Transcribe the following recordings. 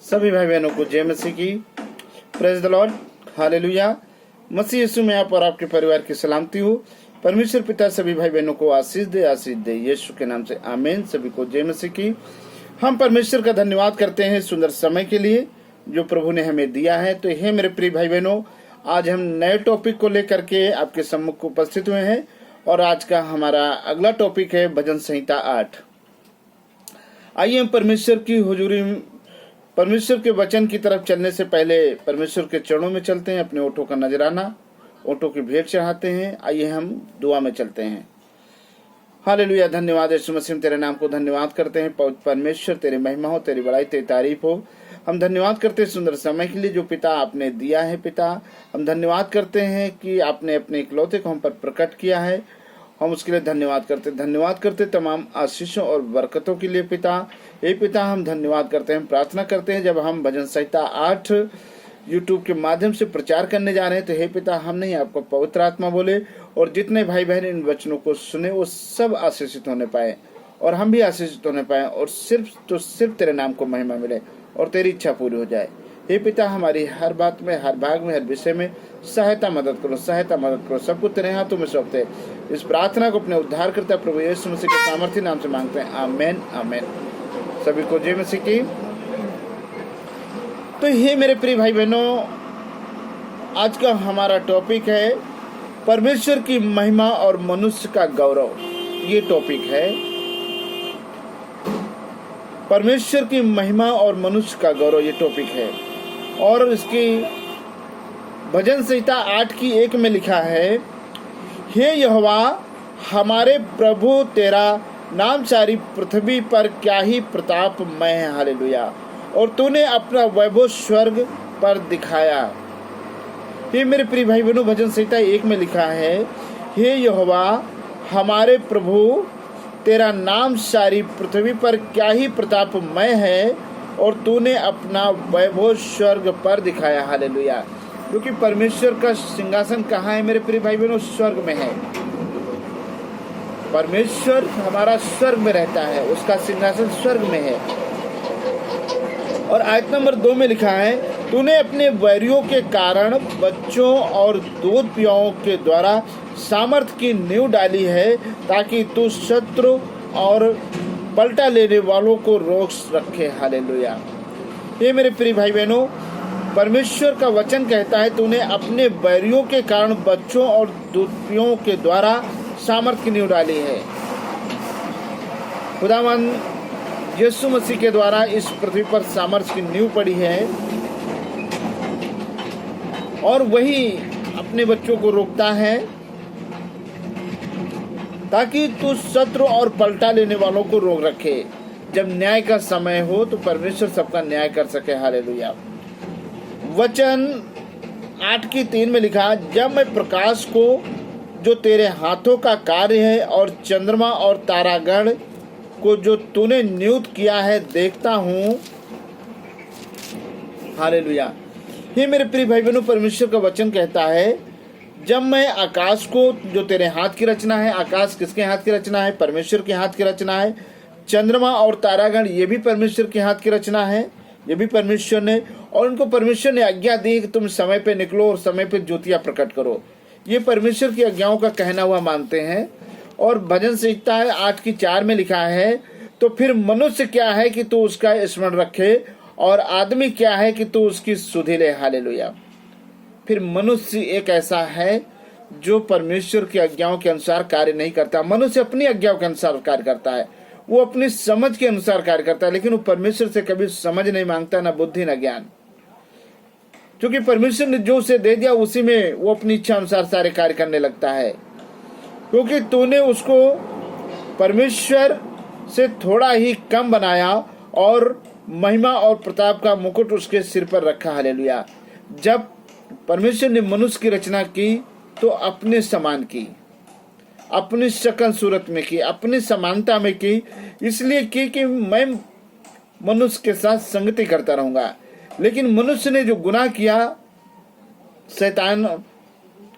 सभी भाई बहनों को जय मसीह की। Praise the lord, hallelujah. मसीह यीशु में आप और आपके परिवार की सलामती हो। परमेश्वर पिता सभी भाई बहनों को आशीष दे यीशु के नाम से आमीन। सभी को जय मसीह की। हम परमेश्वर का धन्यवाद करते हैं सुंदर समय के लिए जो प्रभु ने हमें दिया है। तो हे मेरे प्रिय भाई बहनों, आज हम नए टॉपिक को लेकर के आपके सम्मुख उपस्थित हुए हैं और आज का हमारा अगला टॉपिक है भजन संहिता 8। आइए हम परमेश्वर की हुजूरी, परमेश्वर के वचन की तरफ चलने से पहले परमेश्वर के चरणों में चलते हैं, अपने ओठों का नजराना, ओठों की भेंट चढ़ाते हैं। आइए हम दुआ में चलते हैं। हालेलुया। धन्यवाद यीशु मसीह, तेरे नाम को धन्यवाद करते हैं। परमेश्वर तेरी महिमा हो, तेरी बड़ाई, तेरी तारीफ हो। हम धन्यवाद करते हैं सुंदर समय के लिए जो पिता आपने दिया है। पिता, हम धन्यवाद करते हैं कि आपने अपने इकलौते को हम पर प्रकट किया है। हम उसके लिए धन्यवाद करते तमाम आशीषों और बरकतों के लिए पिता। हे पिता, हम धन्यवाद करते हैं, प्रार्थना करते हैं जब हम भजन संहिता 8 यूट्यूब के माध्यम से प्रचार करने जा रहे हैं तो हे पिता, हम नहीं आपको पवित्र आत्मा बोले और जितने भाई बहन इन वचनों को सुने वो सब आशीषित होने पाए और हम भी आशीषित होने पाए और सिर्फ तेरे नाम को महिमा मिले और तेरी इच्छा पूरी हो जाए। हे पिता, हमारी हर बात में, हर भाग में, हर विषय में मदद करो। सब कुछ तेरे हाथों में सौंपते हैं। इस प्रार्थना को अपने उद्धार करता प्रभु यीशु मसीह के सामर्थ्य नाम से मांगते हैं, आमेन आमेन। सभी को जय मसीह की। तो हे मेरे प्रिय भाई बहनों, आज का हमारा टॉपिक है परमेश्वर की महिमा और मनुष्य का गौरव। ये टॉपिक है परमेश्वर की महिमा और मनुष्य का गौरव, ये टॉपिक है। और इसकी भजन संहिता 8:1 में लिखा है, हे यहोवा हमारे प्रभु, तेरा नाम सारी पृथ्वी पर क्या ही प्रतापमय है। हालेलुया। और तूने अपना वैभव स्वर्ग पर दिखाया। हे मेरे प्रिय भाई बहनों, भजन संहिता 1 में लिखा है, हे यहोवा हमारे प्रभु, तेरा नाम सारी पृथ्वी पर क्या ही प्रतापमय है और तूने अपना वैभव स्वर्ग पर दिखाया। हालेलुया। क्योंकि परमेश्वर का सिंहासन कहाँ है मेरे प्रिय भाई बहनों? स्वर्ग में है। परमेश्वर हमारा स्वर्ग में रहता है, उसका सिंहासन स्वर्ग में है। और आयत नंबर 2 में लिखा है, तूने अपने वैरियों के कारण बच्चों और दूध पियाओं के द्वारा सामर्थ की नींव डाली है ताकि तू शत्रु और पलटा लेने वालों को रोक रखे। हालेलुया। ये मेरे प्रिय भाई बहनों, परमेश्वर का वचन कहता है, तूने अपने बैरियों के कारण बच्चों और दूधियों के द्वारा सामर्थ की नींव डाली है। खुदावंद यीशु मसीह के द्वारा इस पृथ्वी पर सामर्थ की नींव पड़ी है और वही अपने बच्चों को रोकता है ताकि तू शत्रु और पलटा लेने वालों को रोक रखे। जब न्याय का समय हो तो परमेश्वर सबका न्याय कर सके। हालेलुया। वचन 8:3 में लिखा, जब मैं प्रकाश को जो तेरे हाथों का कार्य है और चंद्रमा और तारागण को जो तूने नियुक्त किया है देखता हूँ। हालेलुया। ये मेरे प्रिय भाई बहनों, परमेश्वर का वचन कहता है, जब मैं आकाश को जो तेरे हाथ की रचना है, आकाश किसके हाथ की रचना है? परमेश्वर के हाथ की रचना है। चंद्रमा और तारागण ये भी परमेश्वर के हाथ की रचना है, ये भी परमेश्वर ने, और उनको परमेश्वर ने आज्ञा दी कि तुम समय पे निकलो और समय पे ज्योतियां प्रकट करो। ये परमेश्वर की आज्ञाओं का कहना हुआ मानते हैं। और भजन संहिता 8:4 में लिखा है, तो फिर मनुष्य क्या है कि तू उसका स्मरण रखे और आदमी क्या है कि तू उसकी सुधि ले। हालेलुया। फिर मनुष्य एक ऐसा है जो परमेश्वर की आज्ञाओं के अनुसार कार्य नहीं करता। मनुष्य अपनी आज्ञाओं के अनुसार कार्य करता है, वो अपनी समझ के अनुसार कार्य करता है, लेकिन वो परमेश्वर से कभी समझ नहीं मांगता, ना बुद्धि ना ज्ञान। क्योंकि परमेश्वर ने जो उसे दे दिया उसी में वो अपनी इच्छा अनुसार सारे कार्य करने लगता है। क्योंकि तूने उसको परमेश्वर से थोड़ा ही कम बनाया और महिमा और प्रताप का मुकुट उसके सिर पर रखा। हालेलुया। जब परमेश्वर ने मनुष्य की रचना की तो अपने समान की, अपनी शक्ल सूरत में की, अपनी समानता में की, इसलिए की कि मैं मनुष्य के साथ संगति करता रहूंगा। लेकिन मनुष्य ने जो गुनाह किया, शैतान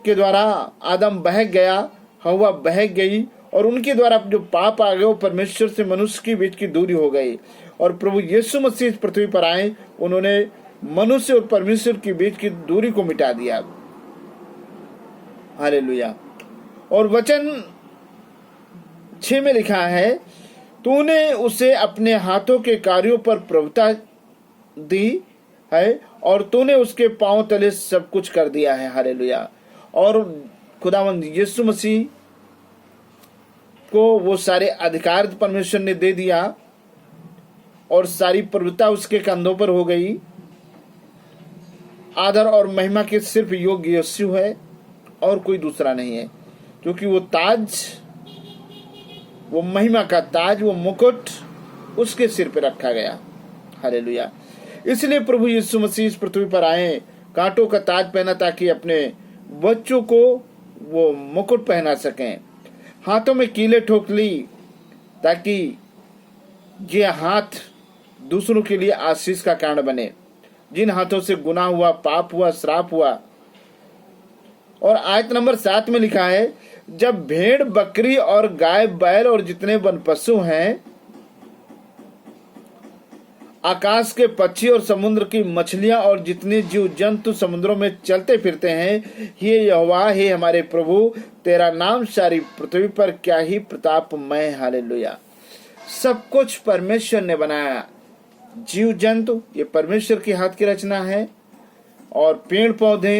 के द्वारा आदम बहक गया, हव्वा बहक गई और उनके द्वारा जो पाप आ गए वो परमेश्वर से मनुष्य के बीच की दूरी हो गई और प्रभु यीशु मसीह इस पृथ्वी पर आए, उन्होंने मनुष्य और परमेश्वर के बीच की दूरी को मिटा दिया। हालेलुया। और वचन 6 में लिखा है, तूने उसे अपने हाथों के कार्यों पर प्रभुता दी है और तूने उसके पांव तले सब कुछ कर दिया है। हालेलुया। और खुदावंद यीशु मसीह को वो सारे अधिकार परमेश्वर ने दे दिया और सारी प्रभुता उसके कंधों पर हो गई। आदर और महिमा के सिर्फ योग्य यीशु है और कोई दूसरा नहीं है, क्योंकि वो ताज, वो महिमा का ताज, वो मुकुट उसके सिर पर रखा गया। हालेलुया। इसलिए प्रभु यीशु मसीह इस पृथ्वी पर आए, कांटों का ताज पहना ताकि अपने बच्चों को वो मुकुट पहना सकें। हाथों में कीले ठोक ली ताकि ये हाथ दूसरों के लिए आशीष का कारण बने। जिन हाथों से गुनाह हुआ, पाप हुआ, श्राप हुआ। और आयत नंबर 7 में लिखा है, जब भेड़, बकरी और गाय, बैल और जितने वन पशु हैं, आकाश के पक्षी और समुद्र की मछलियां और जितने जीव जंतु समुद्रों में चलते फिरते हैं, हे यहोवा, हे हमारे प्रभु, तेरा नाम सारी पृथ्वी पर क्या ही प्रतापमय। हालेलुया। सब कुछ परमेश्वर ने बनाया। जीव जंतु ये परमेश्वर की हाथ की रचना है, और पेड़ पौधे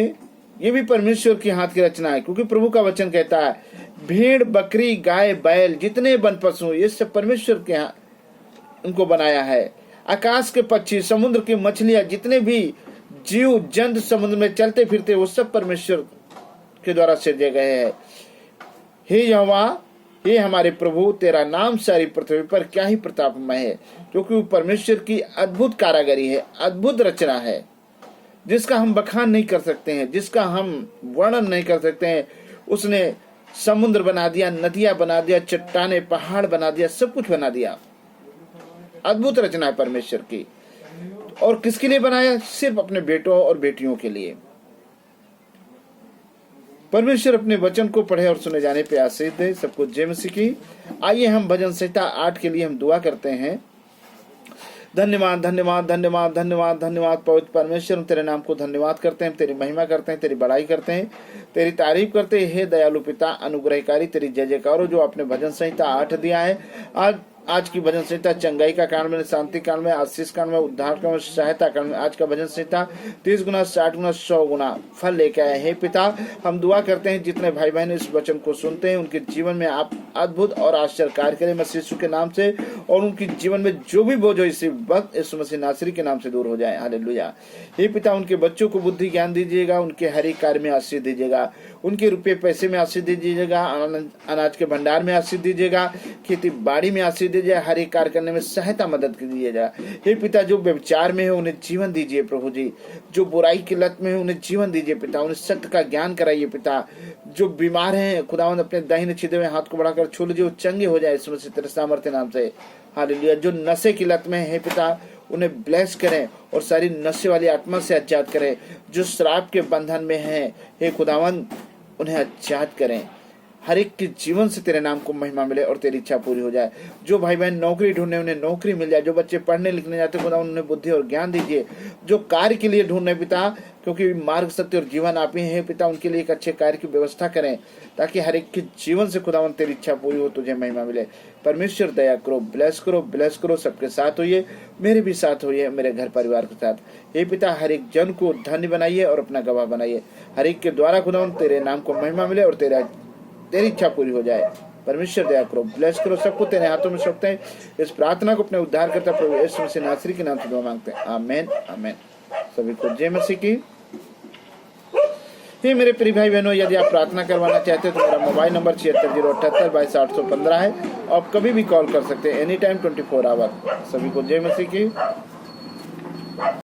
ये भी परमेश्वर की हाथ की रचना है, क्योंकि प्रभु का वचन कहता है, भेड़, बकरी, गाय, बैल, जितने वन पशु, ये सब परमेश्वर के उनको बनाया है। आकाश के पक्षी, समुद्र की मछलियां, जितने भी जीव जंतु समुद्र में चलते फिरते, वो सब परमेश्वर के द्वारा सृजे गए हैं। हे यहोवा, हे हमारे प्रभु, तेरा नाम सारी पृथ्वी पर क्या ही प्रतापमय है, क्योंकि वो परमेश्वर की अद्भुत कारागरी है, अद्भुत रचना है, जिसका हम बखान नहीं कर सकते हैं, जिसका हम वर्णन नहीं कर सकते हैं। उसने समुद्र बना दिया, नदियां बना दिया, चट्टाने, पहाड़ बना दिया, सब कुछ बना दिया। अद्भुत रचना है परमेश्वर की। और किसके लिए बनाया? सिर्फ अपने बेटों और बेटियों के लिए। परमेश्वर अपने वचन को पढ़े और सुने जाने पे आशीष दे सबको। जय मसीह की। आइए हम भजन संहिता 8 के लिए हम दुआ करते हैं। धन्यवाद, धन्यवाद, धन्यवाद, धन्यवाद, धन्यवाद पवित्र परमेश्वर, हम तेरे नाम को धन्यवाद करते हैं, तेरी महिमा करते हैं, तेरी बड़ाई करते हैं, तेरी तारीफ करते हैं। हे दयालु पिता, अनुग्रहकारी, तेरी जय जयकार हो, जो आपने भजन संहिता 8 दिया है। आज की भजन संहिता चंगाई का कारण में, शांति कारण में, आशीष कारण में, उद्धार कारण में, सहायता कारण में, आज का भजन संहिता 30 गुना, 60 गुना, 100 गुना फल लेके आए। हे पिता, हम दुआ करते हैं जितने भाई बहन इस वचन को सुनते हैं, उनके जीवन में आप अद्भुत और आश्चर्य कार्य करें मसीह यीशु के नाम से, और उनके जीवन में जो भी बोझ हो इसी वक्त यीशु मसीह नासरी के नाम से दूर हो जाए। हालेलुया। हे पिता, उनके बच्चों को बुद्धि ज्ञान दीजिएगा, उनके हर एक कार्य में आशीष दीजिएगा, उनके रुपये पैसे में आशीष दीजिएगा, अनाज के भंडार में आशीष दीजिएगा, खेती बाड़ी में आशीष दीजिए, हर एक कार्य करने में सहायता मदद दीजिएगा। हे पिता, जो व्यभिचार में है उन्हें जीवन दीजिए प्रभु जी, जो बुराई की लत में है उन्हें जीवन दीजिए पिता, उन्हें सत्य का ज्ञान कराइए पिता। जो बीमार हैं खुदावंद अपने दाहिने छिदे हुए हाथ को बढ़ाकर छू लीजिए, वो चंगे हो जाए इस मसीह तेरे सामर्थ्य नाम से। हालेलुया। जो नशे की लत में है पिता, उन्हें ब्लेस करें और सारी नशे वाली आत्मा से आजाद करें। जो श्राप के बंधन में है हे खुदावंद, उन्हें आजाद करें। हर एक के जीवन से तेरे नाम को महिमा मिले और तेरी इच्छा पूरी हो जाए। जो भाई बहन नौकरी ढूंढने उन्हें नौकरी मिल जाए, जो बच्चे पढ़ने लिखने जाते खुदा उन्हें बुद्धि और ज्ञान दीजिए। जो कार्य के लिए ढूंढने पिता, क्योंकि मार्ग, सत्य और जीवन आप ही हैं पिता, उनके लिए एक अच्छे कार्य की व्यवस्था करें, ताकि हर एक के जीवन से खुदावन तेरी इच्छा पूरी हो, तुझे महिमा मिले। परमेश्वर दया करो, ब्लेस करो, ब्लेस करो, सबके साथ होइए, मेरे भी साथ होइए, मेरे घर परिवार के साथ। हे पिता, हर एक जन को धन्य बनाइए और अपना गवाह बनाइए। हर एक के द्वारा खुदावन तेरे नाम को महिमा मिले और तेरी इच्छा पूरी हो जाए। परमेश्वर दया करो, ब्लेस करो, सबको तेरे हाथों में सौंपते हैं। इस प्रार्थना को अपने उद्धार करता प्रभु यीशु मसीह नासरी के नाम से दुआ मांगते हैं। आमेन, आमेन। सभी को जय मसीह की। हे मेरे प्रिय भाई बहनों, यदि आप प्रार्थना करवाना चाहते हैं तो मेरा मोबाइल नंबर 7608722815 है। आप कभी भी कॉल कर सकते हैं, एनी टाइम 24 आवर। सभी को जय मसीह की।